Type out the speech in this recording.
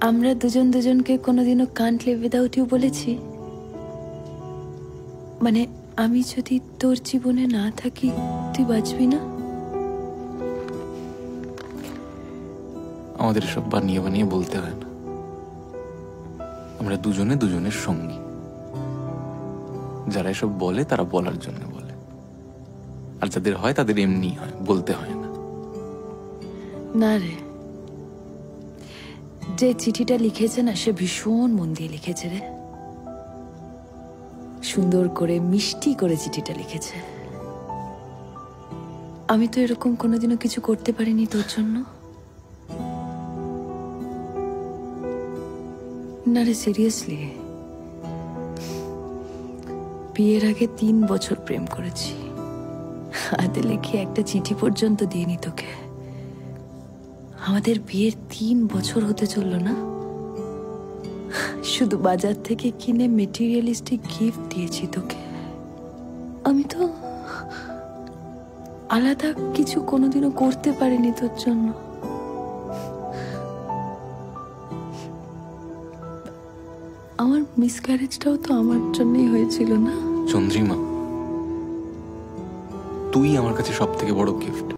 আমরা দুজন দুজনকে কোনোদিনও কান্ট লিভ উইদাউট ইউ বলেছি? মানে আমি যদি তোর জীবনে না থাকি তুই বাঁচবি না? আমাদের সব বানিয়ে বানিয়ে বলতে হয় না, আমরা দুজনে দুজনের সঙ্গী। যারা এসব বলে তারা বলার জন্য বলে, আর যাদের হয় তাদের এমনি হয়, বলতে হয় না। না রে, যে চিঠিটা লিখেছে না সে ভীষণ মন দিয়ে লিখেছে রে, সুন্দর করে মিষ্টি করে চিঠিটা লিখেছে। আমি তো এরকম কোনোদিনও কিছু করতে পারিনি তোর জন্য। না রে, সিরিয়াসলি, বিয়ের আগে 3 বছর প্রেম করেছি, হাতে লিখে একটা চিঠি পর্যন্ত দিইনি তোকে। আমাদের বিয়ের 3 বছর হতে চললো না, শুধু বাজার থেকে কিনে মেটেরিয়ালিস্টিক গিফট দিয়েছি তোকে। আমি তো আলাদা কিছু কোনোদিনও করতে পারিনি তোর জন্য। আমার মিসক্যারেজটাও তো আমার জন্যই হয়েছিল না? চন্দ্রিমা, তুই আমার কাছে সব থেকে বড় গিফট।